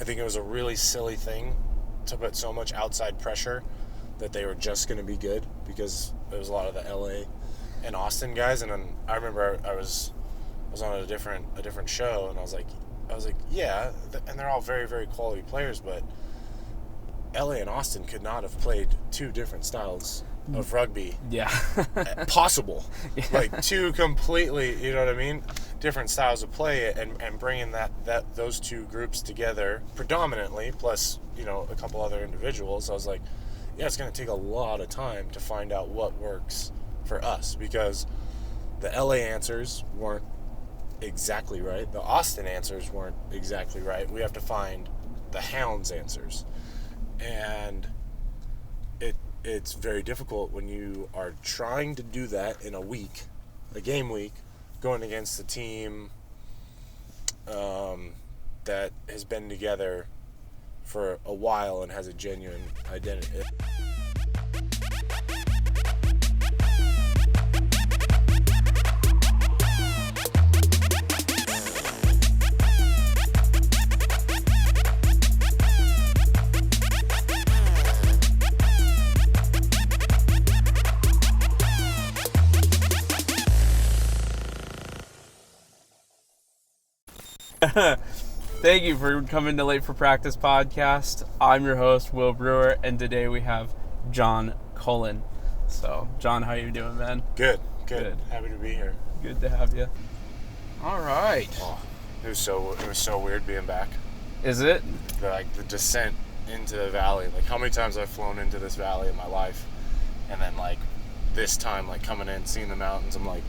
I think it was a really silly thing to put so much outside pressure that they were just going to be good, because there was a lot of the LA and Austin guys. And then I remember I was on a different show, and I was like, yeah, and they're all very, very quality players, but LA and Austin could not have played two different styles of rugby. Yeah. Possible. Yeah. Like two completely, you know what I mean? Different styles of play, and bringing those two groups together predominantly, plus, a couple other individuals. I was like, yeah, it's going to take a lot of time to find out what works for us, because the LA answers weren't exactly right. The Austin answers weren't exactly right. We have to find the Hounds answers. And it's very difficult when you are trying to do that in a game week, going against a team that has been together for a while and has a genuine identity. Thank you for coming to Late for Practice podcast. I'm your host, Will Brewer, and today we have John Cullen. So, John, how you doing, man? Good. Happy to be here. Good to have you. All right. Oh, it was so weird being back. Is it? The descent into the valley. Like, how many times I've flown into this valley in my life, and then this time, coming in, seeing the mountains, I'm like,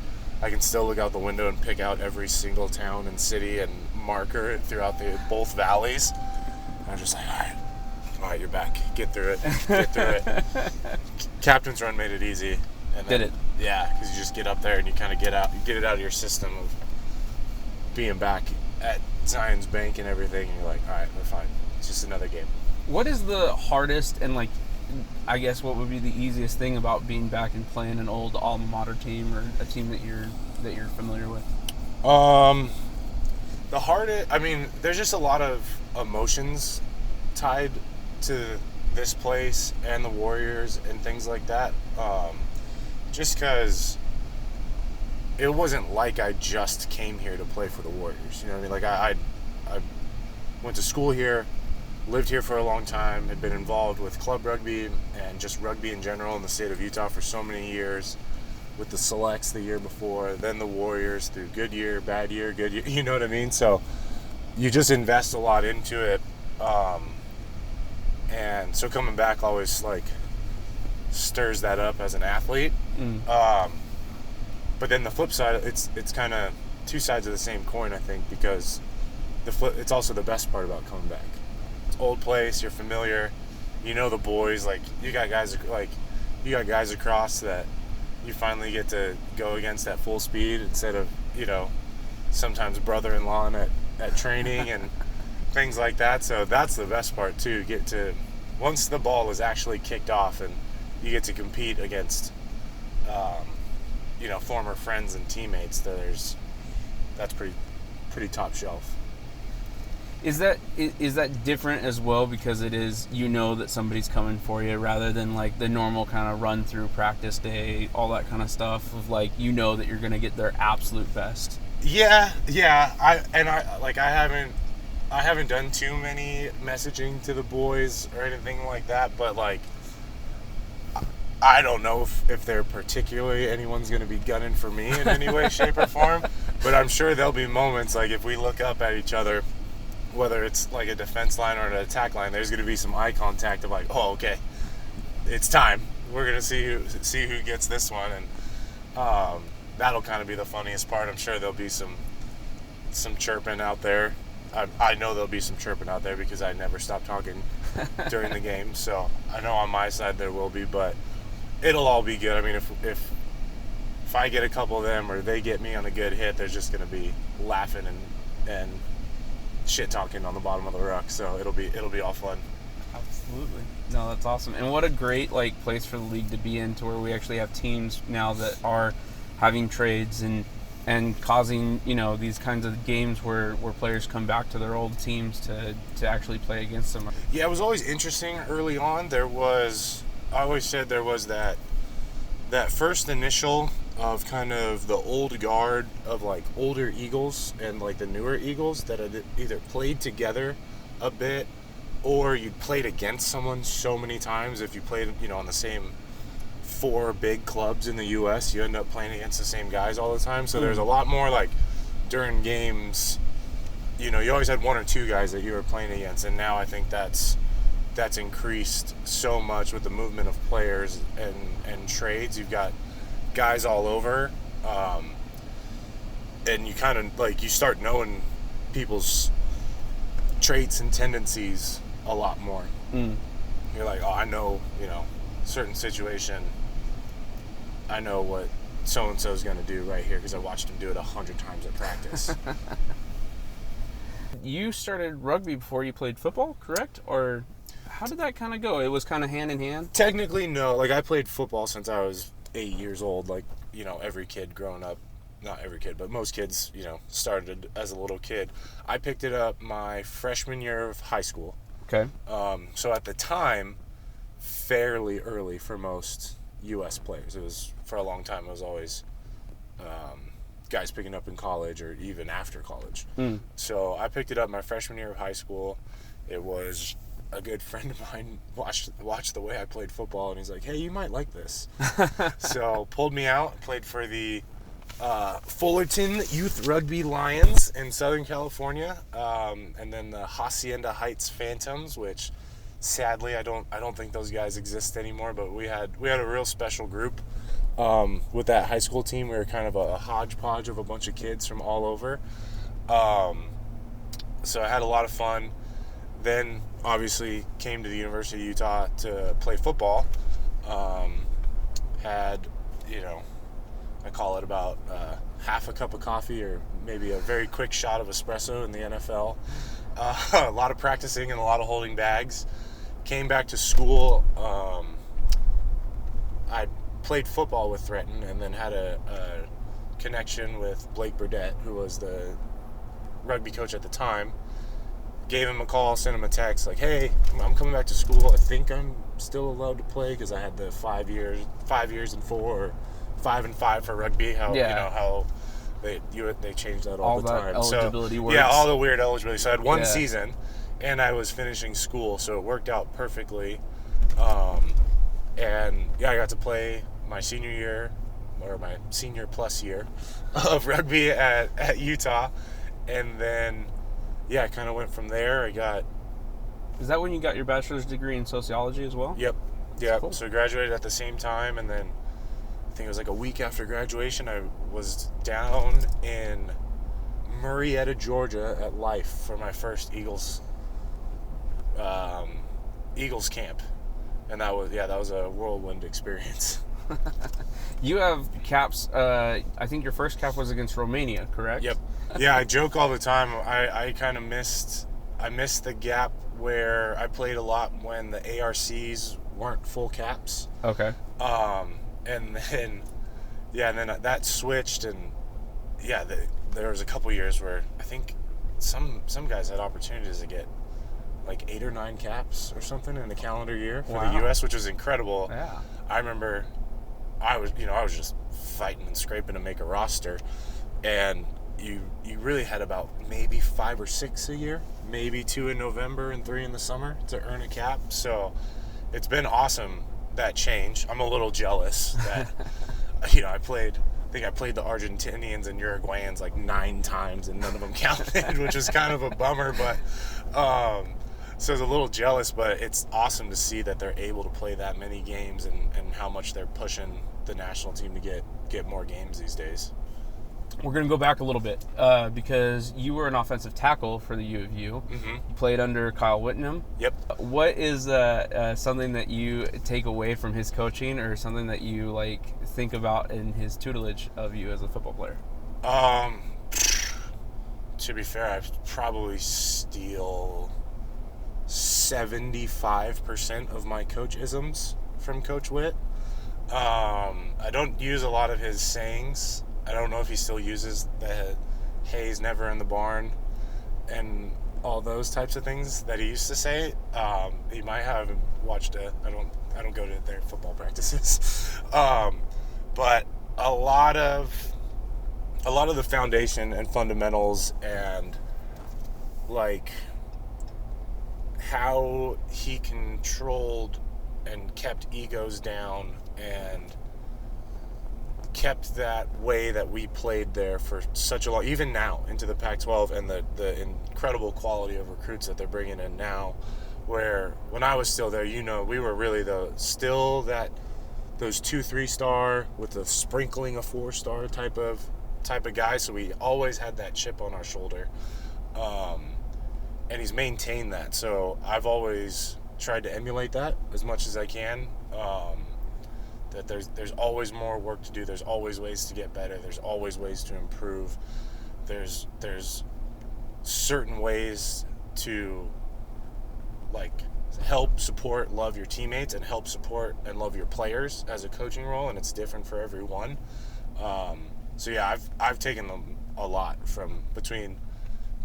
I can still look out the window and pick out every single town and city and marker throughout both valleys. I'm just like, all right, you're back. Get through it. Captain's Run made it easy. And then, did it? Yeah, because you just get up there and you kind of get it out of your system of being back at Zion's Bank and everything, and you're like, all right, we're fine. It's just another game. What is the hardest and I guess what would be the easiest thing about being back and playing an old alma mater team, or a team that you're familiar with? The hardest, there's just a lot of emotions tied to this place and the Warriors and things like that. Just because it wasn't like I just came here to play for the Warriors. You know what I mean? I went to school here, lived here for a long time, had been involved with club rugby and just rugby in general in the state of Utah for so many years, with the selects the year before, then the Warriors through good year, bad year, good year, you know what I mean? So you just invest a lot into it. And so coming back always stirs that up as an athlete. But then the flip side, it's kind of two sides of the same coin, I think, because it's also the best part about coming back. Old place, you're familiar, the boys, you got guys across that you finally get to go against at full speed instead of sometimes brother-in-law at training and things like that. So that's the best part too, once the ball is actually kicked off and you get to compete against former friends and teammates, that's pretty top shelf. Is that different as well, because it is, that somebody's coming for you, rather than the normal kind of run through practice day, all that kind of stuff of that you're going to get their absolute best? Yeah. I haven't done too many messaging to the boys or anything like that, but I don't know if they're particularly anyone's going to be gunning for me in any way, shape, or form, but I'm sure there'll be moments if we look up at each other, whether it's a defense line or an attack line, there's going to be some eye contact of oh, okay, it's time. We're going to see who gets this one, and that'll kind of be the funniest part. I'm sure there'll be some chirping out there. I know there'll be some chirping out there because I never stop talking during the game, so I know on my side there will be, but it'll all be good. If I get a couple of them or they get me on a good hit, there's just going to be laughing and shit talking on the bottom of the ruck, so it'll be all fun. Absolutely. No, that's awesome. And what a great place for the league to be in, to where we actually have teams now that are having trades and and causing, these kinds of games where players come back to their old teams to actually play against them. Yeah, it was always interesting early on. I always said there was that first initial of kind of the old guard of like older Eagles and like the newer Eagles that had either played together a bit or you'd played against someone so many times. If you played, on the same 4 big clubs in the U.S., you end up playing against the same guys all the time. So there's a lot more like during games, you always had 1 or 2 guys that you were playing against, and now I think that's increased so much with the movement of players and trades. You've got guys all over, and you kind of like you start knowing people's traits and tendencies a lot more. You're like, oh, I know, certain situation, I know what so-and-so is going to do right here because I watched him do it 100 times at practice. You started rugby before you played football, correct? Or how did that kind of go? It was kind of hand in hand? Technically, no. Like, I played football since I was 8 years old. Like, every kid growing up, not every kid, but most kids, started as a little kid. I picked it up my freshman year of high school. Okay. So at the time, fairly early for most U.S. players. It was, for a long time, it was always guys picking up in college or even after college. So I picked it up my freshman year of high school. It was a good friend of mine watched the way I played football, and he's like, hey, you might like this. So pulled me out, played for the Fullerton Youth Rugby Lions in Southern California, and then the Hacienda Heights Phantoms, which sadly I don't think those guys exist anymore, but we had a real special group with that high school team. We were kind of a hodgepodge of a bunch of kids from all over. So I had a lot of fun. Then obviously came to the University of Utah to play football. Had, I call it about half a cup of coffee or maybe a very quick shot of espresso in the NFL. A lot of practicing and a lot of holding bags. Came back to school. I played football with Threaten and then had a connection with Blake Burdett, who was the rugby coach at the time. Gave him a call, sent him a text like, hey, I'm coming back to school. I think I'm still allowed to play because I had the 5 years and 4 or 5 and 5 for rugby. How they change that all the time. Eligibility works. Yeah, all the weird eligibility. So I had one season, and I was finishing school, so it worked out perfectly. And I got to play my senior year, or my senior plus year of rugby at Utah, and then I kind of went from there. Is that when you got your bachelor's degree in sociology as well? Yep. Yeah. Cool. So graduated at the same time, and then I think it was like a week after graduation, I was down in Marietta, Georgia at Life for my first Eagles camp. And that was a whirlwind experience. You have caps. I think your first cap was against Romania, correct? Yep. Yeah, I joke all the time. I kind of missed the gap where I played a lot when the ARCs weren't full caps. Okay. And then that switched, and there was a couple years where I think some guys had opportunities to get like 8 or 9 caps or something in a calendar year for the U.S., which was incredible. Yeah. I remember I was just fighting and scraping to make a roster, and you really had about maybe 5 or 6 a year, maybe 2 in November and 3 in the summer to earn a cap. So it's been awesome, that change. I'm a little jealous that I played the Argentinians and Uruguayans like 9 times and none of them counted, which was kind of a bummer, but so I was a little jealous, but it's awesome to see that they're able to play that many games and how much they're pushing the national team to get more games these days. We're going to go back a little bit because you were an offensive tackle for the U of U. Mm-hmm. You played under Kyle Whittingham. Yep. What is something that you take away from his coaching, or something that you think about in his tutelage of you as a football player? To be fair, I probably steal 75% of my coach-isms from Coach Whitt. I don't use a lot of his sayings I don't know if he still uses the hay's never in the barn and all those types of things that he used to say. He might have watched it. I don't go to their football practices. But a lot of the foundation and fundamentals and like how he controlled and kept egos down and kept that way that we played there for such a long, even now into the Pac-12, and the incredible quality of recruits that they're bringing in now, where when I was still there, we were really those 2-3 star with a sprinkling of 4-star type of guys. So we always had that chip on our shoulder, and he's maintained that. So I've always tried to emulate that as much as I can. That there's always more work to do. There's always ways to get better. There's always ways to improve. There's certain ways to like help support, love your teammates, and help support and love your players as a coaching role, and it's different for everyone. So yeah, I've taken them a lot from between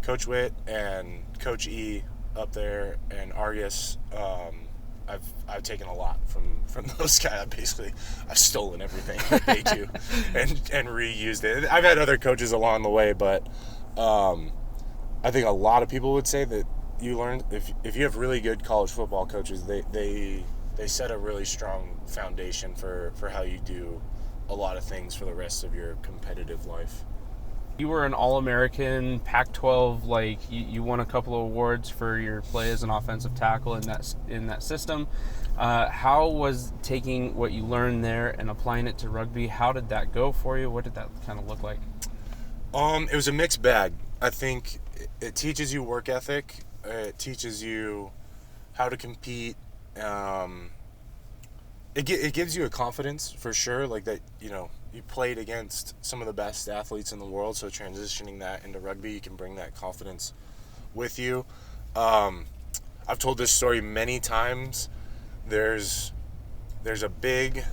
Coach Witt and Coach E up there and Argus. I've taken a lot from those guys. I've stolen everything that they do and reused it. I've had other coaches along the way, but I think a lot of people would say that you learn if you have really good college football coaches, they set a really strong foundation for how you do a lot of things for the rest of your competitive life. You were an All-American, Pac-12, like you won a couple of awards for your play as an offensive tackle in that system. How was taking what you learned there and applying it to rugby? How did that go for you? What did that kind of look like? It was a mixed bag. I think it teaches you work ethic. It teaches you how to compete. It gives you a confidence for sure, like that. You played against some of the best athletes in the world, so transitioning that into rugby, you can bring that confidence with you. I've told this story many times. There's a big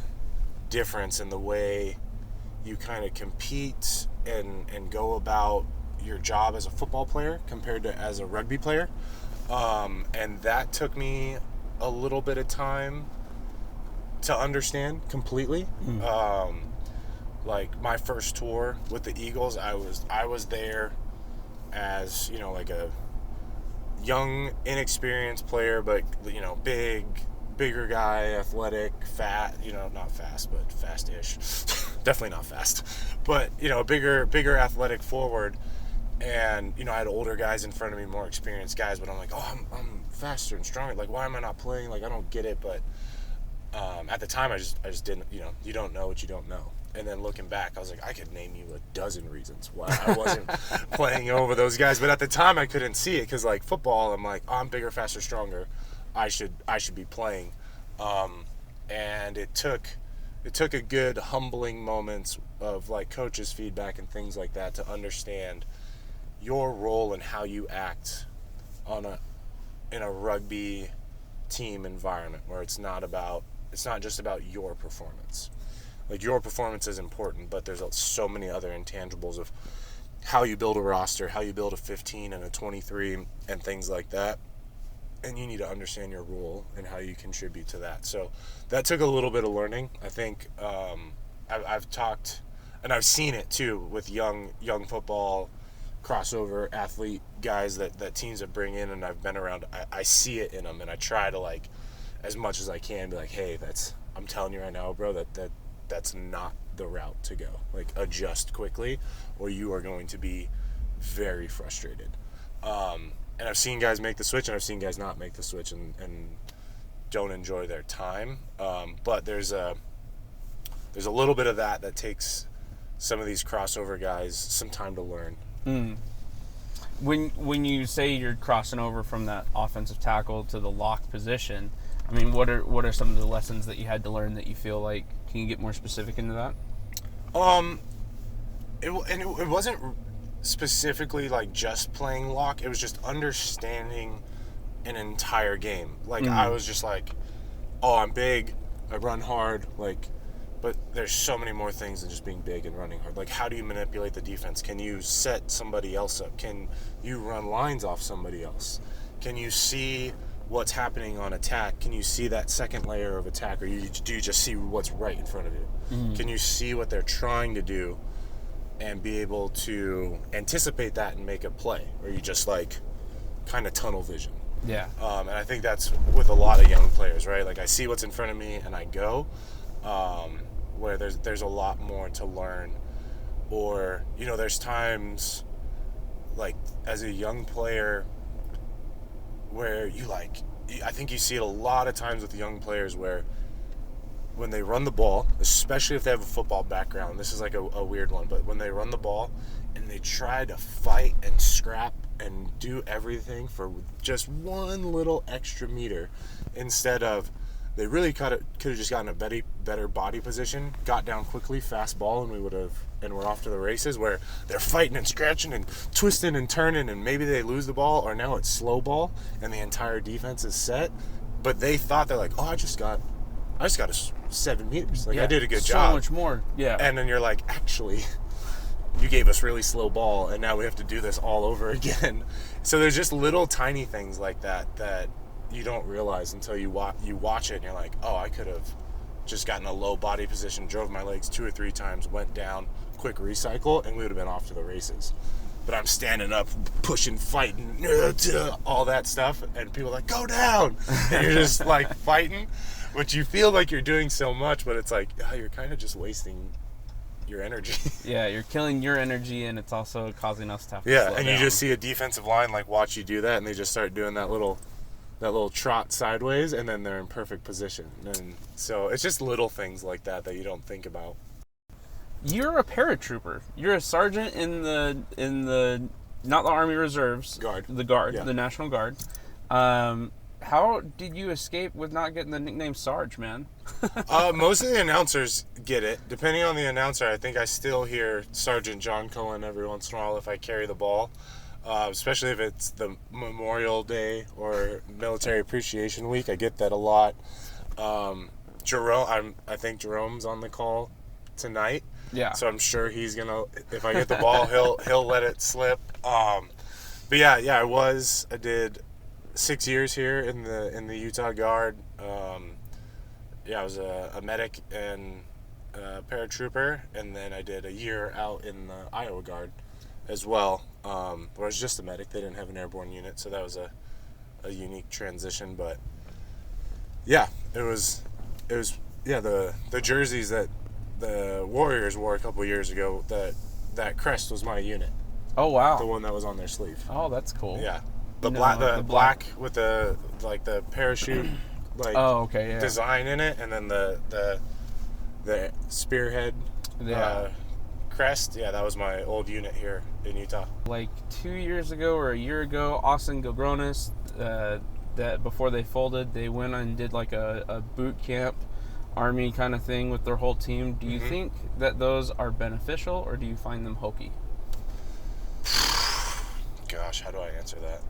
difference in the way you kind of compete and go about your job as a football player compared to as a rugby player. And that took me a little bit of time to understand completely. Like my first tour with the Eagles, I was there as, like a young, inexperienced player, but, bigger guy, athletic, fat, not fast, but fast-ish. Definitely not fast. But, bigger athletic forward. And, I had older guys in front of me, more experienced guys, but I'm like, I'm faster and stronger. Like, why am I not playing? Like, I don't get it. But at the time, I just didn't, you don't know what you don't know. And then looking back, I was like, I could name you a dozen reasons why I wasn't playing over those guys. But at the time, I couldn't see it because, like, football, I'm like, I'm bigger, faster, stronger. I should be playing. And it took a good humbling moments of, like, coaches' feedback and things like that to understand your role and how you act in a rugby team environment where it's not just about your performance. Like, your performance is important, but there's so many other intangibles of how you build a roster, how you build a 15 and a 23 and things like that. And you need to understand your role and how you contribute to that. So that took a little bit of learning. I think I've talked, and I've seen it too, with young football crossover athlete guys that teams that bring in, and I've been around. I see it in them, and I try to, like, as much as I can, be like, hey, I'm telling you right now, bro, that's not the route to go. Like, adjust quickly, or you are going to be very frustrated. And I've seen guys make the switch, and I've seen guys not make the switch and don't enjoy their time. But there's a little bit of that takes some of these crossover guys some time to learn. When you say you're crossing over from that offensive tackle to the lock position, I mean, what are some of the lessons that you had to learn that you feel like? Can you get more specific into that? It wasn't specifically like just playing lock. It was just understanding an entire game. Like, I was just like, oh, I'm big, I run hard, like, But there's so many more things than just being big and running hard. Like, how do you manipulate the defense? Can you set somebody else up? Can you run lines off somebody else? Can you see what's happening on attack? Can you see that second layer of attack, or do you just see what's right in front of you? Mm-hmm. Can you see what they're trying to do and be able to anticipate that and make a play? Or you just like kind of tunnel vision? Yeah. And I think that's with a lot of young players, right? Like, I see what's in front of me and I go. Where there's a lot more to learn. Or, you know, there's times, like, as a young player, where I think you see it a lot of times with young players where when they run the ball, especially if they have a football background, this is like a weird one, but when they run the ball and they try to fight and scrap and do everything for just one little extra meter, instead of, they really could have just gotten a better body position, got down quickly, fast ball, and we're off to the races, where they're fighting and scratching and twisting and turning, and maybe they lose the ball, or now it's slow ball and the entire defense is set. But they thought, they're like, oh, I just got 7 meters. Like, I did a good job. So much more. Yeah. And then you're like, actually, you gave us really slow ball, and now we have to do this all over again. So there's just little tiny things like that you don't realize until you watch it, and you're like, oh, I could have just gotten a low body position, drove my legs 2 or 3 times, went down, quick recycle, and we would have been off to the races. But I'm standing up, pushing, fighting, all that stuff, and people are like, go down! And you're just like fighting, which you feel like you're doing so much, but it's like, oh, you're kind of just wasting your energy. Yeah, you're killing your energy, and it's also causing us to have to Yeah, slow and down. you just see a defensive line like watch you do that, and they just start doing that little trot sideways, and then they're in perfect position. And so it's just little things like that you don't think about. You're a paratrooper. You're a sergeant in the not the Army Reserves, Guard. the Guard, Yeah. the National Guard. How did you escape with not getting the nickname Sarge, man? Most of the announcers get it. Depending on the announcer, I think I still hear Sergeant John Cullen every once in a while if I carry the ball. Especially if it's the Memorial Day or Military Appreciation Week, I get that a lot. Jerome, I think Jerome's on the call tonight. Yeah. So I'm sure he's gonna, if I get the ball, he'll let it slip. But yeah, I did 6 years here in the Utah Guard. I was a medic and a paratrooper, and then I did a year out in the Iowa Guard as well, where I was just a medic. They didn't have an airborne unit, so that was a unique transition. But yeah, it was the jerseys that the Warriors wore a couple years ago, that crest was my unit. Oh wow. The one that was on their sleeve. Oh, that's cool. Yeah. The Black with the parachute design in it, and then the spearhead crest. Yeah, that was my old unit here in Utah. Like 2 years ago or a year ago, Austin Gilgronis, that before they folded, they went and did like a boot camp Army kind of thing with their whole team. Do you think that those are beneficial, or do you find them hokey? Gosh, how do I answer that?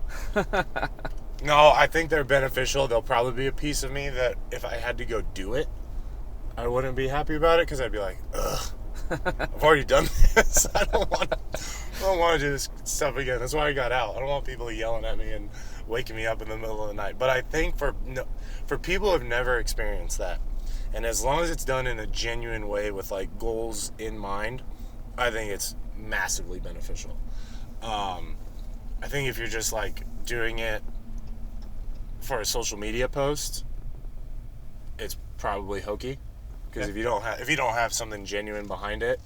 No, I think they're beneficial. They'll probably be a piece of me that if I had to go do it, I wouldn't be happy about it, because I'd be like, ugh, I've already done this. I don't want to do this stuff again. That's why I got out. I don't want people yelling at me and waking me up in the middle of the night. But I think for people who have never experienced that, and as long as it's done in a genuine way with like goals in mind, I think it's massively beneficial. I think if you're just like doing it for a social media post, it's probably hokey. Because if you don't have something genuine behind it,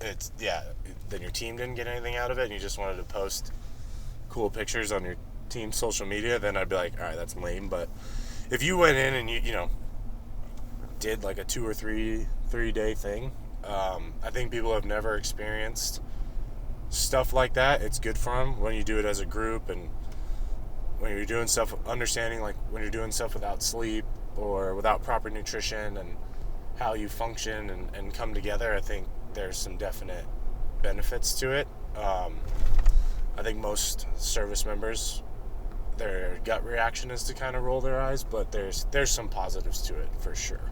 then your team didn't get anything out of it, and you just wanted to post cool pictures on your team's social media, then I'd be like, all right, that's lame. But if you went in and you did like a 2 or 3 day thing, I think people who have never experienced stuff like that, it's good for them when you do it as a group, and when you're doing stuff, understanding like when you're doing stuff without sleep or without proper nutrition, and how you function and come together. I think there's some definite benefits to it. I think most service members, their gut reaction is to kind of roll their eyes, but there's some positives to it for sure.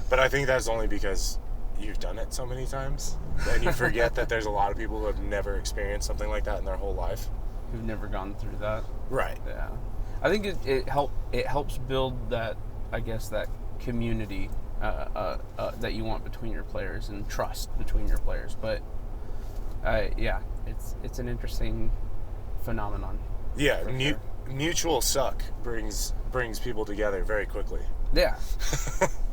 But I think that's only because you've done it so many times, and you forget that there's a lot of people who have never experienced something like that in their whole life. Who've never gone through that. Right. Yeah. I think it helps build that, I guess, that community that you want between your players and trust between your players. But yeah, it's an interesting phenomenon. Yeah, sure. Mutual suck brings people together very quickly. Yeah.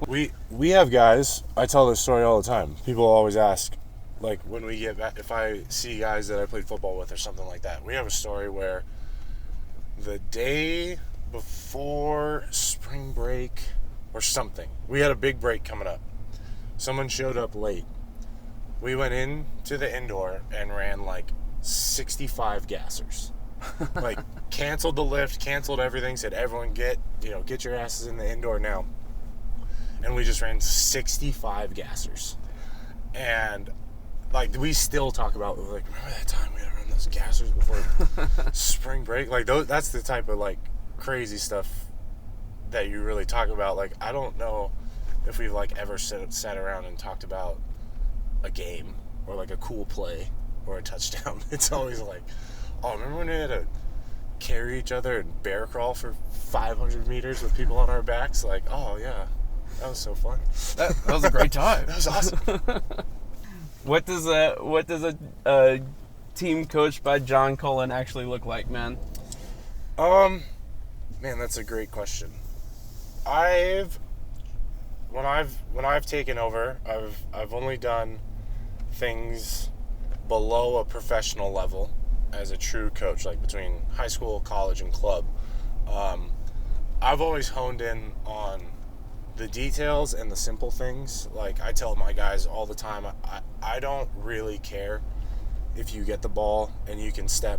We have guys, I tell this story all the time. People always ask, like, when we get back, if I see guys that I played football with or something like that. We have a story where the day before spring break or something, we had a big break coming up. Someone showed up late. We went in to the indoor and ran like 65 gassers. Like, canceled the lift, canceled everything, said everyone get your asses in the indoor now. And we just ran 65 gassers. And like, we still talk about, like, remember that time we had to run those gassers before spring break? Like, that's the type of, like, crazy stuff that you really talk about. Like, I don't know if we've, like, ever sat around and talked about a game or, like, a cool play or a touchdown. It's always like, oh, remember when we had to carry each other and bear crawl for 500 meters with people on our backs? Like, oh, yeah, that was so fun. That was a great time. That was awesome. What does a team coached by John Cullen actually look like, man? Man, that's a great question. When I've taken over, I've only done things below a professional level as a true coach, like between high school, college, and club. I've always honed in on the details and the simple things. Like, I tell my guys all the time, I don't really care if you get the ball and you can step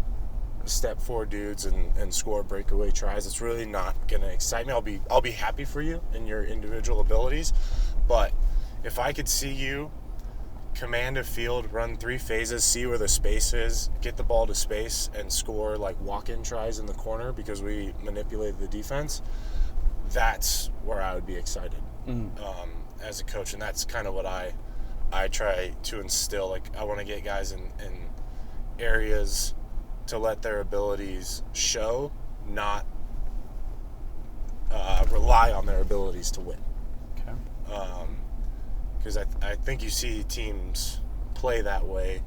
four dudes and score breakaway tries. It's really not gonna excite me. I'll be happy for you and your individual abilities, but if I could see you command a field, run 3 phases, see where the space is, get the ball to space, and score like walk-in tries in the corner because we manipulated the defense, that's where I would be excited as a coach. And that's kind of what I try to instill. Like, I want to get guys in areas to let their abilities show, not rely on their abilities to win. Okay. Because I think you see teams play that way.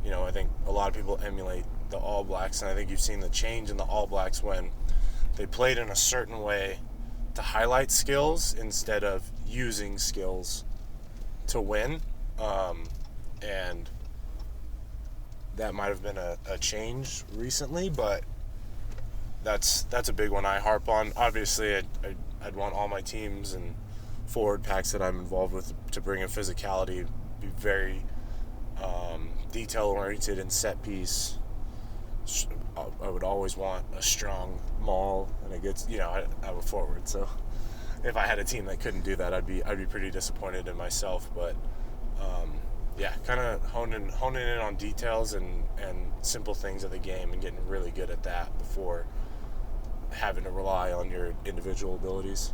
You know, I think a lot of people emulate the All Blacks, and I think you've seen the change in the All Blacks when they played in a certain way to highlight skills instead of using skills to win. And that might have been a change recently, but that's a big one I harp on. Obviously, I'd want all my teams and forward packs that I'm involved with to bring in physicality, be very detail-oriented and set piece. I would always want a strong maul and a good, I'm a forward, so if I had a team that couldn't do that, I'd be pretty disappointed in myself. But yeah, kind of honing in on details and simple things of the game and getting really good at that before having to rely on your individual abilities.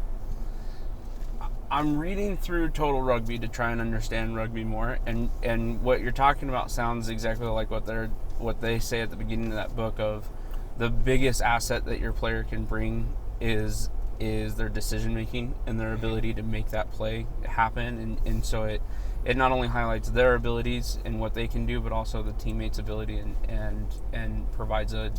I'm reading through Total Rugby to try and understand rugby more, and what you're talking about sounds exactly like what they say at the beginning of that book of the biggest asset that your player can bring is their decision making and their ability to make that play happen, and so it not only highlights their abilities and what they can do, but also the teammates' ability and provides a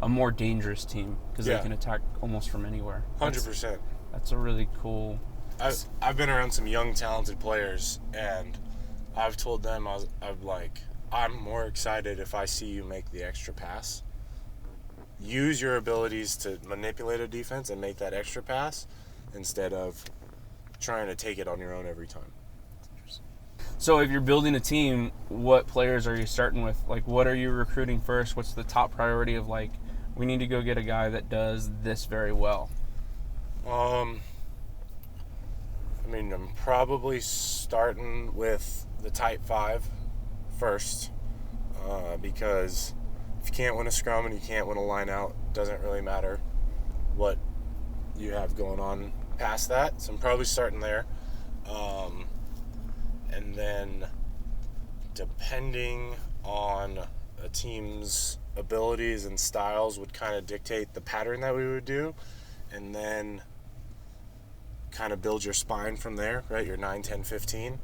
more dangerous team because they can attack almost from anywhere. 100%. That's a really cool. I've been around some young, talented players, and I've told them I'm more excited if I see you make the extra pass. Use your abilities to manipulate a defense and make that extra pass instead of trying to take it on your own every time. So if you're building a team, what players are you starting with? Like, what are you recruiting first? What's the top priority of, like, we need to go get a guy that does this very well? I'm probably starting with the type 5 first, because if you can't win a scrum and you can't win a line out, it doesn't really matter what you have going on past that. So I'm probably starting there. And then depending on a team's abilities and styles would kind of dictate the pattern that we would do, and then kind of build your spine from there, right? Your 9, 10, 15.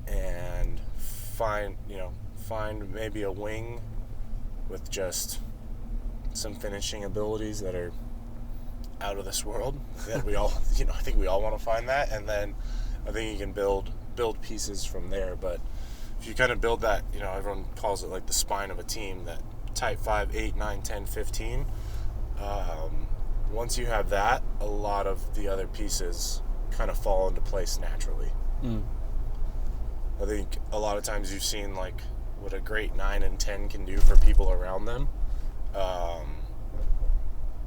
And find maybe a wing with just some finishing abilities that are out of this world that we all, I think we all want to find that. And then I think you can build pieces from there. But if you kind of build that, everyone calls it like the spine of a team, that type 5, 8, 9, 10, 15. Once you have that, a lot of the other pieces kind of fall into place naturally. I think a lot of times you've seen like what a great 9 and 10 can do for people around them,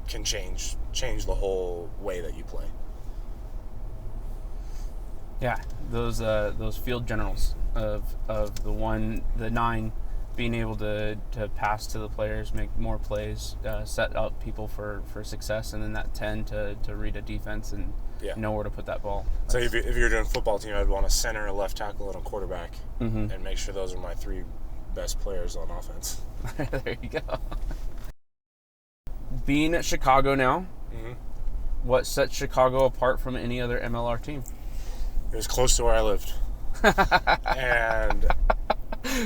can change the whole way that you play. Yeah, those field generals of the 9 being able to pass to the players, make more plays, set up people for success, and then that 10 to read a defense and know where to put that ball. So if you're doing a football team, I'd want a center, a left tackle, and a quarterback, and make sure those are my 3 best players on offense. There you go. Being at Chicago now, what sets Chicago apart from any other MLR team? It was close to where I lived. And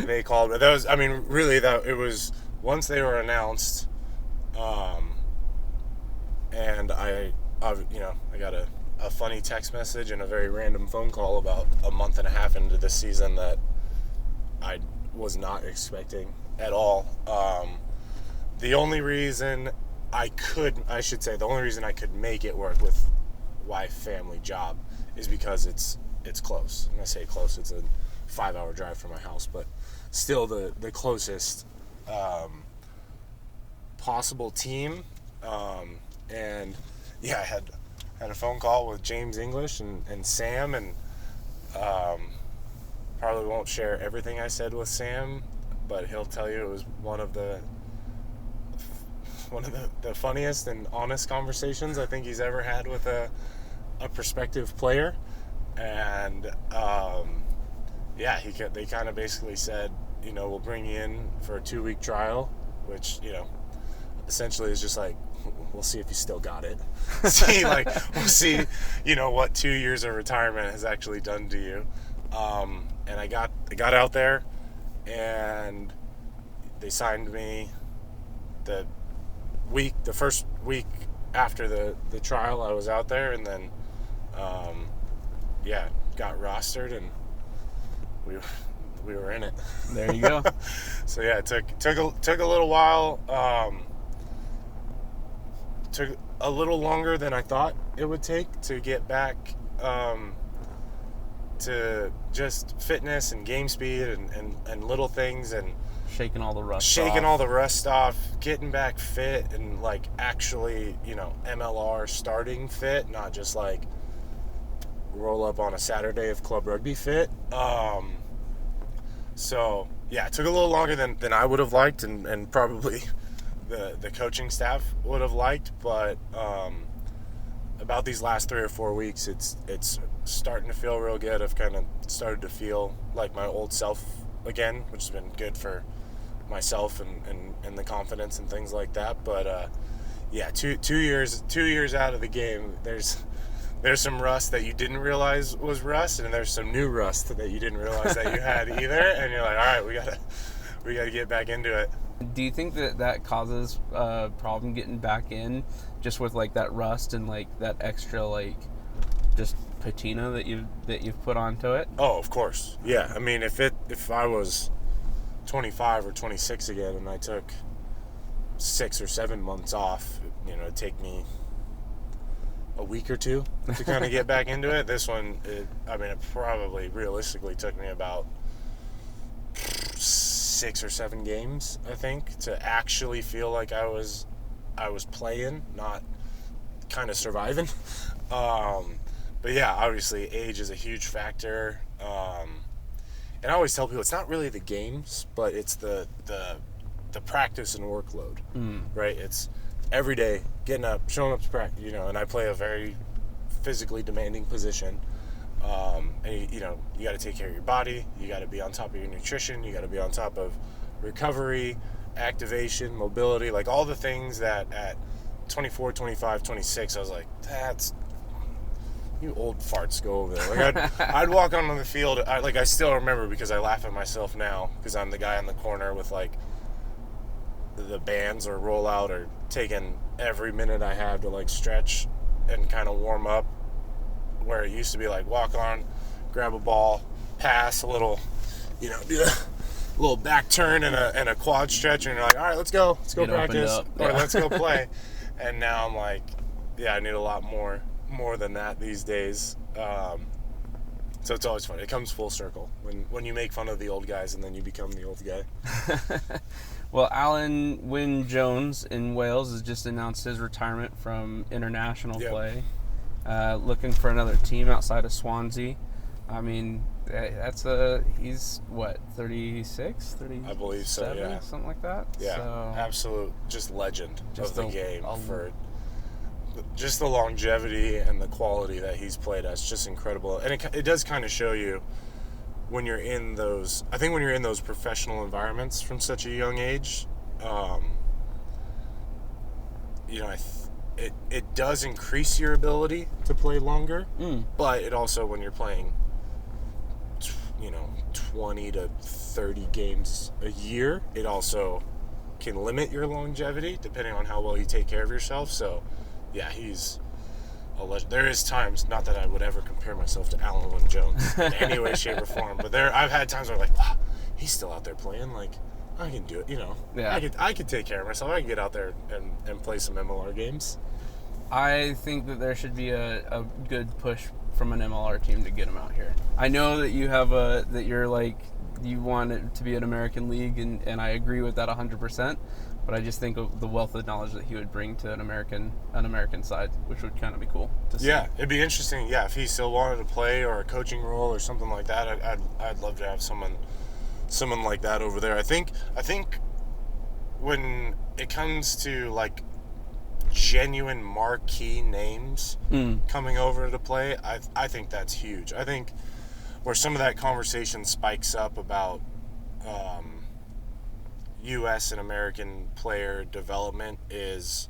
they called it. It was once they were announced, and I got a funny text message and a very random phone call about a month and a half into this season that I was not expecting at all. The only reason I could make it work with wife, family, job is because it's close. And I say close, it's a 5-hour drive from my house, but still the closest possible team. And yeah, I had a phone call with James English and Sam, and probably won't share everything I said with Sam, but he'll tell you it was one of the funniest and honest conversations I think he's ever had with a prospective player. And they kind of basically said, we'll bring you in for a 2-week trial, which essentially is just like, we'll see if you still got it. We'll see what 2 years of retirement has actually done to you. And I got out there, and they signed me the first week after the trial. I was out there, and then got rostered, and we were in it. There you go. So yeah, it took a little while. Took a little longer than I thought it would take to get back to just fitness and game speed and little things, and shaking all the rust off, getting back fit, and like actually MLR starting fit, not just like roll up on a Saturday of club rugby fit. So yeah, it took a little longer than I would have liked, and probably the coaching staff would have liked, but about these last 3 or 4 weeks, it's starting to feel real good. I've kind of started to feel like my old self again, which has been good for myself and the confidence and things like that. But two years out of the game, there's some rust that you didn't realize was rust, and there's some new rust that you didn't realize that you had either, and you're like, all right, we gotta get back into it. Do you think that causes a problem getting back in, just with like that rust and like that extra like just patina that you've put onto it? Oh, of course. Yeah. I mean, if I was 25 or 26 again and I took 6 or 7 months off, it'd take me a week or 2 to kind of get back into it. This one, it probably realistically took me about 6 or 7 games, I think, to actually feel like I was playing, not kind of surviving. But yeah, obviously age is a huge factor. And I always tell people it's not really the games, but it's the practice and workload, right? It's every day getting up, showing up to practice, and I play a very physically demanding position. And you got to take care of your body. You got to be on top of your nutrition. You got to be on top of recovery, activation, mobility, like all the things that at 24, 25, 26, I was like, that's, you old farts, go over there. Like I'd walk onto the field. I still remember because I laugh at myself now because I'm the guy in the corner with like the bands or roll out or taking every minute I have to like stretch and kind of warm up, where it used to be like walk on, grab a ball, pass a little, do a little back turn and a quad stretch, and you're like, all right, let's go practice, or let's go play. And now I'm like, I need a lot more than that these days. So it's always fun. It comes full circle when you make fun of the old guys and then you become the old guy. Well, Alan Wynne Jones in Wales has just announced his retirement from international play. Looking for another team outside of Swansea. I mean, he's what, 36, 37? I believe so, yeah. Something like that. Yeah, so, absolute just legend of the game for just the longevity and the quality that he's played at. It's just incredible. And it does kind of show you when you're in those, I think when you're in those professional environments from such a young age, it does increase your ability to play longer, but it also, when you're playing 20 to 30 games a year, it also can limit your longevity depending on how well you take care of yourself. So yeah, he's a legend. There is times, not that I would ever compare myself to Alan Wynne Jones in any way, shape, or form, but I've had times where I'm like, wow, he's still out there playing, like I can do it, Yeah. I could take care of myself. I can get out there and play some MLR games. I think that there should be a good push from an MLR team to get him out here. I know that you have you want it to be an American league, and I agree with that 100%. But I just think of the wealth of knowledge that he would bring to an American side, which would kind of be cool to see. Yeah, it'd be interesting. Yeah, if he still wanted to play or a coaching role or something like that, I'd love to have someone like that over there. I think when it comes to like genuine marquee names coming over to play, I think that's huge. I think where some of that conversation spikes up about U.S. and American player development is,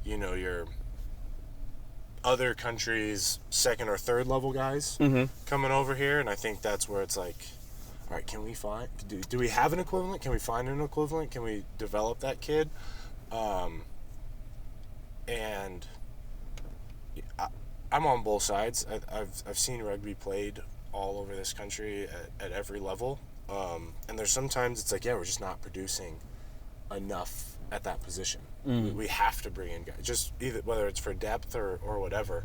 your other countries' second or third level guys coming over here, and I think that's where it's like, all right, can we find? Do we have an equivalent? Can we find an equivalent? Can we develop that kid? And I'm on both sides. I've seen rugby played all over this country at every level. And there's sometimes it's like, we're just not producing enough at that position. We have to bring in guys, just either whether it's for depth or whatever.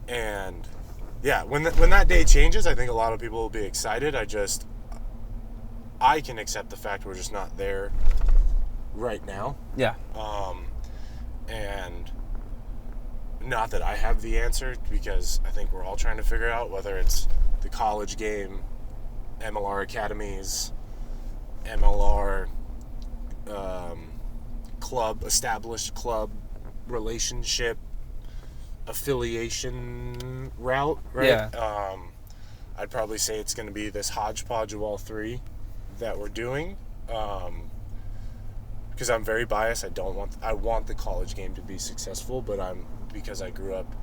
And yeah, when that day changes, I think a lot of people will be excited. I can accept the fact we're just not there right now. Yeah. And not that I have the answer, because I think we're all trying to figure out whether it's the college game, MLR academies, MLR established club relationship affiliation route, right? Yeah. I'd probably say it's going to be this hodgepodge of all three that we're doing. Because I'm very biased. I want the college game to be successful, but because I grew up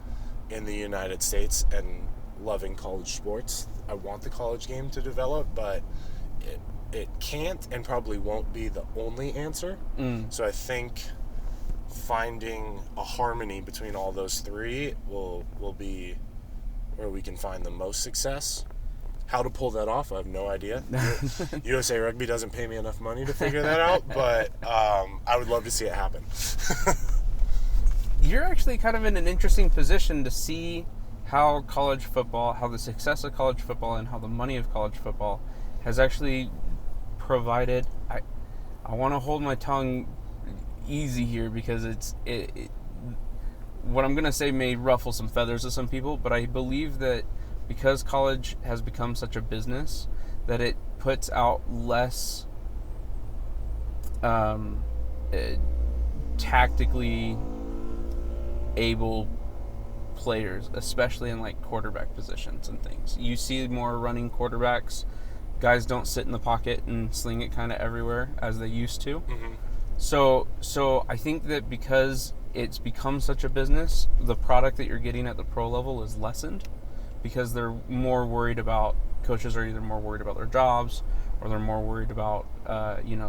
in the United States and loving college sports, I want the college game to develop, but it can't and probably won't be the only answer. So I think finding a harmony between all those three will be where we can find the most success. How to pull that off, I have no idea. USA Rugby doesn't pay me enough money to figure that out, but I would love to see it happen. You're actually kind of in an interesting position to see how the success of college football and how the money of college football has actually provided. I want to hold my tongue easy here because what I'm going to say may ruffle some feathers of some people, but I believe that because college has become such a business, that it puts out less tactically able players, especially in like quarterback positions and things. You see more running quarterbacks. Guys don't sit in the pocket and sling it kind of everywhere as they used to. Mm-hmm. So I think that because it's become such a business, the product that you're getting at the pro level is lessened because they're more worried about, coaches are either more worried about their jobs or they're more worried about,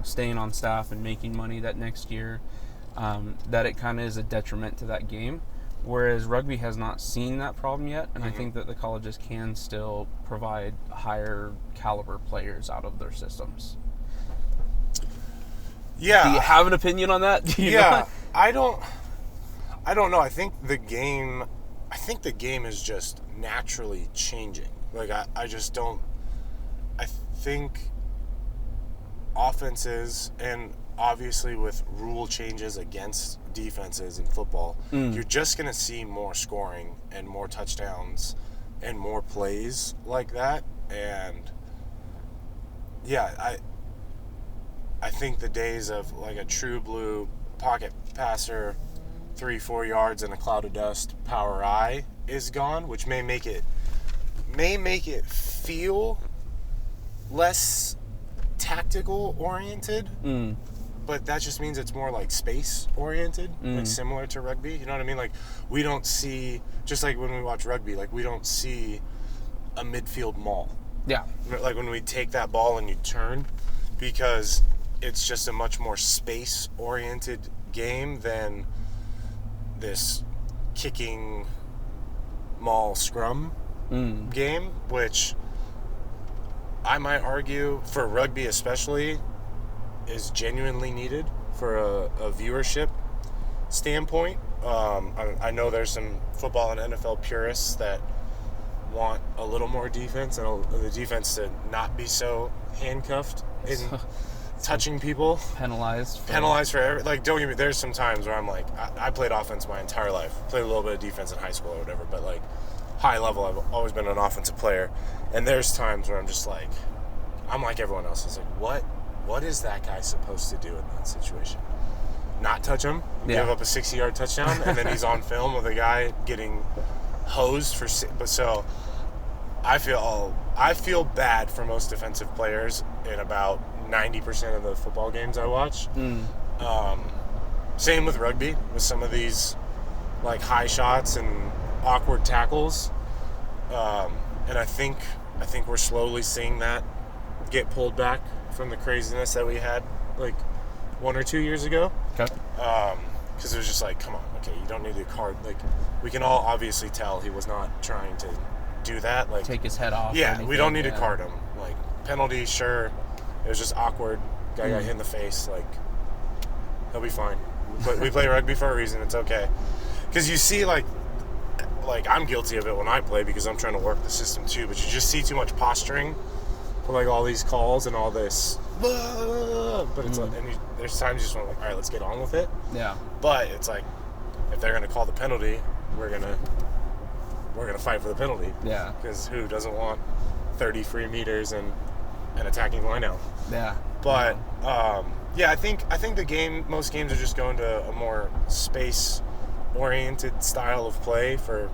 staying on staff and making money that next year, that it kind of is a detriment to that game. Whereas rugby has not seen that problem yet, and I think that the colleges can still provide higher caliber players out of their systems. Yeah. Do you have an opinion on that? Do you not? I don't know. I think the game is just naturally changing. Like I just don't. I think offenses, and obviously with rule changes against defenses in football, you're just going to see more scoring and more touchdowns and more plays like that. And yeah, I think the days of like a true blue pocket passer, 3-4 yards in a cloud of dust, power eye is gone, which may make it feel less tactical oriented. But that just means it's more like space oriented, like similar to rugby. You know what I mean? Like we don't see, just like when we watch rugby, like we don't see a midfield maul. Yeah. Like when we take that ball and you turn, because it's just a much more space oriented game than this kicking maul scrum game, which I might argue for rugby especially is genuinely needed for a viewership standpoint. I know there's some football and NFL purists that want a little more defense and the defense to not be so handcuffed in touching people. Penalized for every, like, don't get me, there's some times where I'm like, I played offense my entire life. Played a little bit of defense in high school or whatever, but like high level, I've always been an offensive player. And there's times where I'm just like, I'm like everyone else. It's like, what is that guy supposed to do in that situation? Not touch him, give up a 60-yard touchdown, and then he's on film with a guy getting hosed for. But so I feel bad for most defensive players in about 90% of the football games I watch. Same with rugby, with some of these like high shots and awkward tackles, and I think we're slowly seeing that get pulled back from the craziness that we had like 1 or 2 years ago. Okay. Because it was just like, come on, okay, you don't need to card. Like, we can all obviously tell he was not trying to do that. Like, take his head off. Yeah, we don't need to card him. Like, penalty, sure. It was just awkward. Guy got hit in the face. Like, he'll be fine. We play rugby for a reason. It's okay. Because you see, like I'm guilty of it when I play because I'm trying to work the system too. But you just see too much posturing for like all these calls and all this. But it's like, and there's times you just want to, like, all right, let's get on with it. Yeah. But it's like, if they're gonna call the penalty, we're gonna fight for the penalty. Yeah. Because who doesn't want 30 free meters and an attacking lineout? Yeah. But yeah, I think most games are just going to a more space-oriented style of play for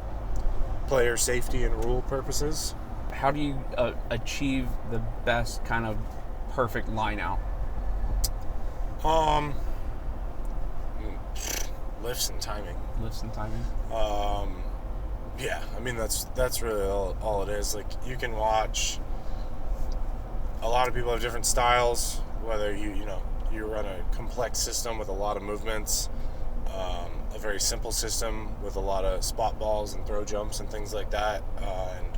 player safety and rule purposes. How do you achieve the best kind of perfect line out? Lifts and timing. Yeah, I mean that's really all it is. Like, you can watch. A lot of people have different styles. Whether you run a complex system with a lot of movements, a very simple system with a lot of spot balls and throw jumps and things like that, and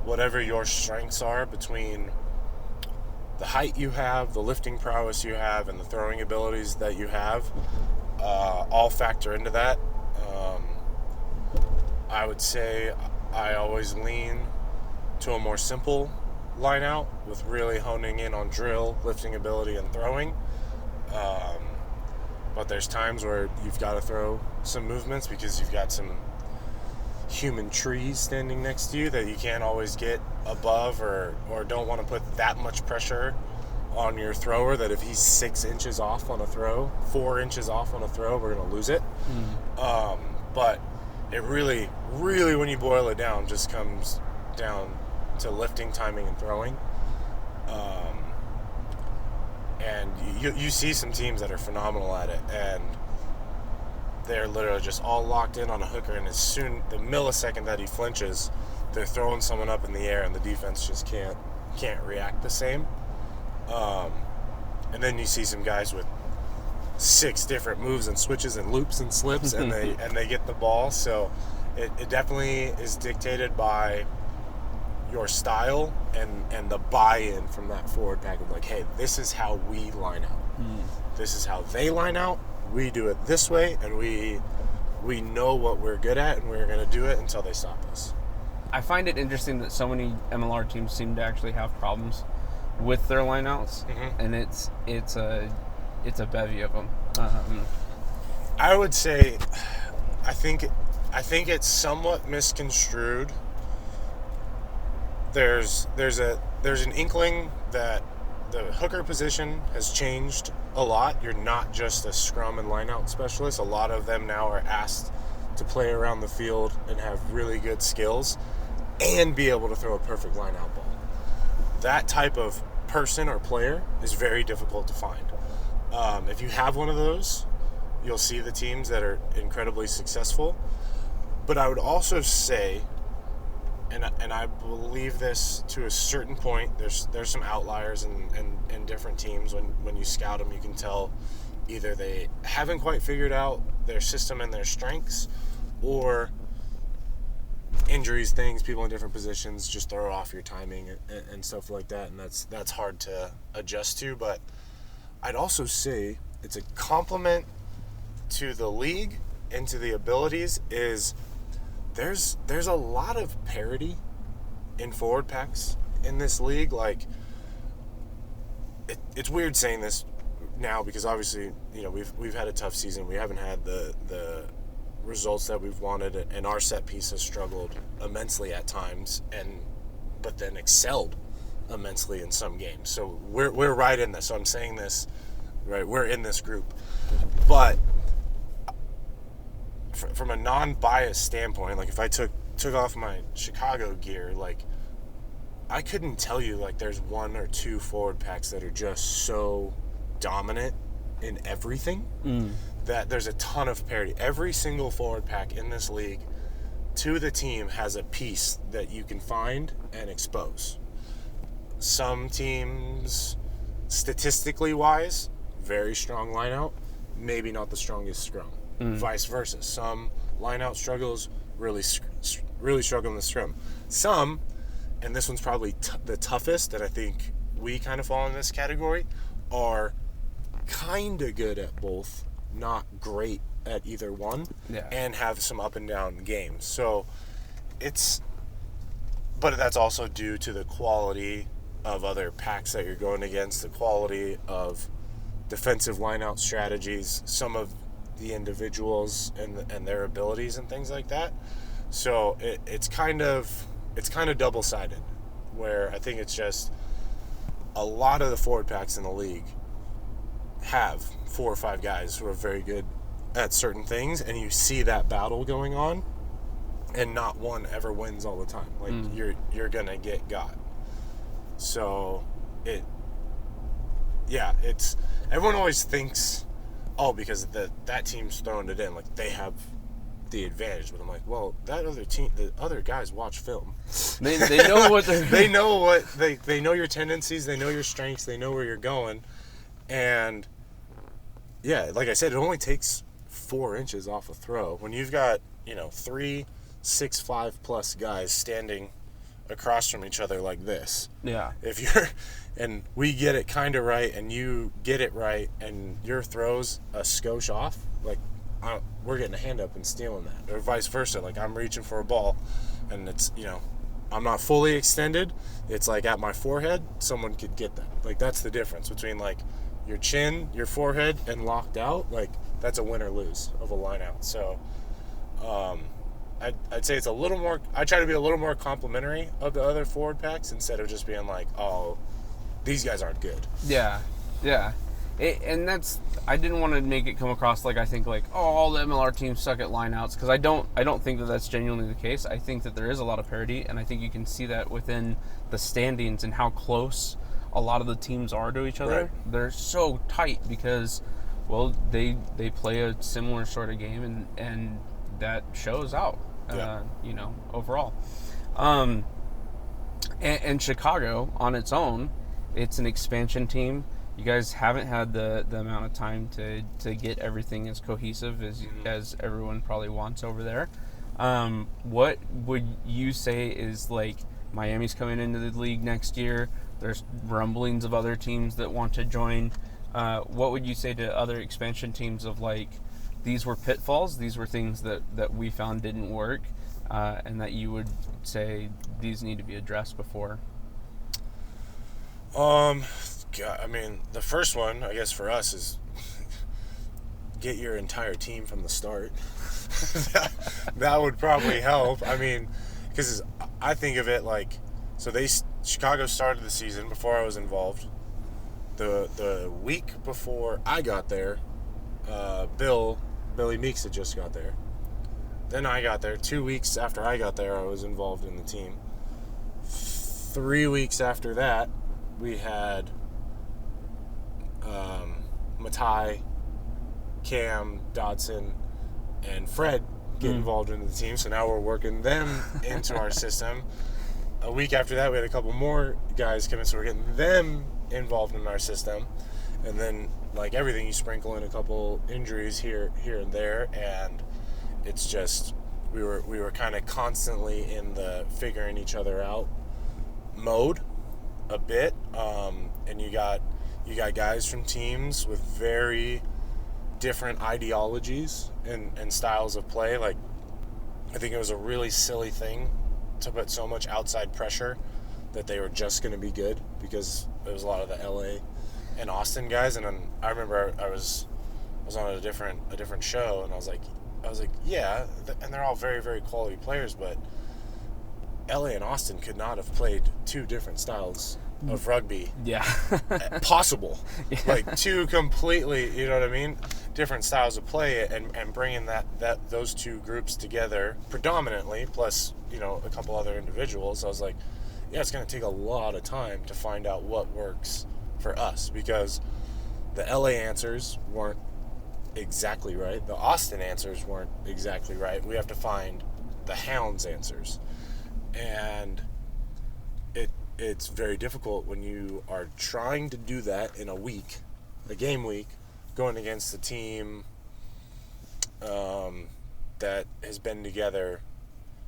whatever your strengths are between the height you have, the lifting prowess you have, and the throwing abilities that you have, all factor into that. I would say I always lean to a more simple line out with really honing in on drill, lifting ability, and throwing. But there's times where you've got to throw some movements because you've got some human trees standing next to you that you can't always get above, or don't want to put that much pressure on your thrower that if he's 6 inches off on a throw, 4 inches off on a throw, we're going to lose it. But it really, really, when you boil it down, just comes down to lifting, timing, and throwing. And you see some teams that are phenomenal at it, and they're literally just all locked in on a hooker, and as soon, the millisecond that he flinches, they're throwing someone up in the air, and the defense just can't react the same. And then you see some guys with 6 different moves and switches and loops and slips, and they get the ball. So it definitely is dictated by your style and the buy-in from that forward pack of like, hey, this is how we line out. This is how they line out. We do it this way, and we know what we're good at, and we're going to do it until they stop us. I find it interesting that so many MLR teams seem to actually have problems with their lineouts, and it's a bevy of them. I would say, I think it's somewhat misconstrued. There's an inkling that the hooker position has changed a lot. You're not just a scrum and lineout specialist. A lot of them now are asked to play around the field and have really good skills and be able to throw a perfect lineout ball. That type of person or player is very difficult to find. If you have one of those, you'll see the teams that are incredibly successful. But I would also say, and I believe this to a certain point, there's some outliers in different teams. When you scout them, you can tell either they haven't quite figured out their system and their strengths, or injuries, things, people in different positions just throw off your timing and stuff like that, and that's hard to adjust to. But I'd also say it's a compliment to the league and to the abilities is there's a lot of parity in forward packs in this league. Like, it's weird saying this now because obviously, you know, we've had a tough season. We haven't had the results that we've wanted, and our set piece has struggled immensely at times, but then excelled immensely in some games. So we're right in this. So I'm saying this, right? We're in this group, but from a non-biased standpoint, like if I took off my Chicago gear, like I couldn't tell you like there's 1 or 2 forward packs that are just so dominant in everything that there's a ton of parity. Every single forward pack in this league to the team has a piece that you can find and expose. Some teams, statistically wise, very strong lineout, maybe not the strongest scrum. Vice versa. Some lineout struggles, really struggle in the scrum. Some, and this one's probably the toughest, that I think we kind of fall in this category, are kind of good at both, not great at either one, and have some up and down games. So but that's also due to the quality of other packs that you're going against, the quality of defensive lineout strategies, some of the individuals and their abilities and things like that. So it's kind of double-sided, where I think it's just a lot of the forward packs in the league have 4 or 5 guys who are very good at certain things, and you see that battle going on, and not one ever wins all the time. Like you're gonna get got. So it's everyone always thinks, oh, because that team's throwing it in, like they have the advantage. But I'm like, well, that other team, the other guys watch film. They know what they're they know your tendencies, they know your strengths, they know where you're going. And yeah, like I said, it only takes 4 inches off a throw. When you've got, 3 6'5" plus guys standing across from each other like this. Yeah. And we get it kind of right, and you get it right, and your throw's a skosh off, like we're getting a hand up and stealing that, or vice versa. Like I'm reaching for a ball, and it's I'm not fully extended. It's like at my forehead, someone could get that. Like that's the difference between like your chin, your forehead, and locked out. Like that's a win or lose of a line out. So I'd say it's a little more. I try to be a little more complimentary of the other forward packs instead of just being like, oh, these guys aren't good. Yeah. And that's, I didn't want to make it come across like I think like, oh, all the MLR teams suck at lineouts, because I don't think that that's genuinely the case. I think that there is a lot of parity, and I think you can see that within the standings and how close a lot of the teams are to each other. Right. They're so tight because, well, they play a similar sort of game, and that shows out, overall. And Chicago on its own, it's an expansion team. You guys haven't had the amount of time to get everything as cohesive as everyone probably wants over there. What would you say is like, Miami's coming into the league next year? There's rumblings of other teams that want to join. What would you say to other expansion teams of like, these were pitfalls, these were things that we found didn't work, and that you would say these need to be addressed before? I mean, the first one, I guess, for us is get your entire team from the start. that would probably help. I mean, because I think of it like, so Chicago started the season before I was involved. The week before I got there, Billy Meeks had just got there. Then I got there. 2 weeks after I got there, I was involved in the team. 3 weeks after that, we had Matai, Cam, Dodson, and Fred get involved in the team. So now we're working them into our system. A week after that, we had a couple more guys come in, so we're getting them involved in our system. And then, like everything, you sprinkle in a couple injuries here and there, and it's just we were kind of constantly in the figuring each other out mode a bit. And you got guys from teams with very different ideologies and styles of play. Like, I think it was a really silly thing to put so much outside pressure that they were just going to be good, because there was a lot of the LA and Austin guys. And then I remember I was on a different show, and I was like, yeah, and they're all very, very quality players, but LA and Austin could not have played two different styles of rugby. Yeah. Possible. Yeah. Like two completely, you know what I mean? Different styles of play, and bringing those two groups together predominantly, plus, a couple other individuals. I was like, yeah, it's going to take a lot of time to find out what works for us, because the LA answers weren't exactly right. The Austin answers weren't exactly right. We have to find the Hounds answers. And it's very difficult when you are trying to do that in a game week, going against a team that has been together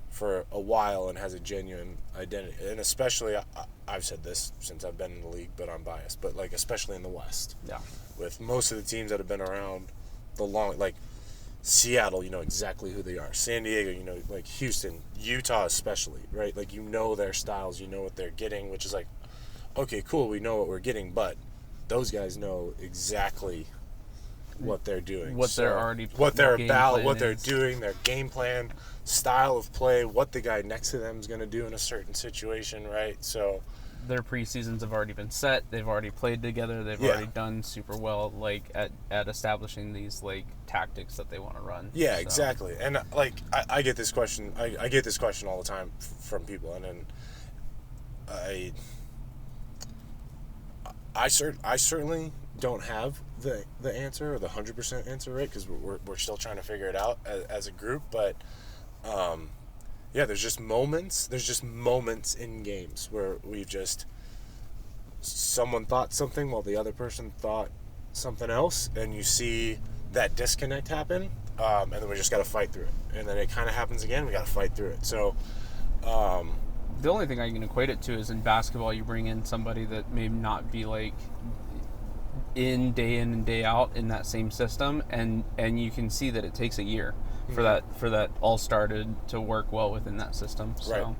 for a while and has a genuine identity. And especially, I've said this since I've been in the league, but I'm biased, but like especially in the West. Yeah. With most of the teams that have been around like Seattle, you know exactly who they are. San Diego, like Houston, Utah especially, right? Like, their styles, what they're getting, which is like, okay, cool, we know what we're getting, but those guys know exactly what they're doing. What they're already what they're about, what they're is. doing, their game plan, style of play, what the guy next to them is going to do in a certain situation, right? So their preseasons have already been set. They've already played together. They've already done super well, like at establishing these like tactics that they want to run. Yeah, so. Exactly. And like I get this question. I get this question all the time from people, and then I certainly don't have the answer, or the 100% answer, right? Because we're still trying to figure it out as a group. But there's just moments. There's just moments in games where someone thought something while the other person thought something else, and you see that disconnect happen, and then we just got to fight through it. And then it kind of happens again. We got to fight through it. So the only thing I can equate it to is in basketball, you bring in somebody that may not be like in and day out in that same system, and you can see that it takes a year for that all-star to work well within that system. So. Right.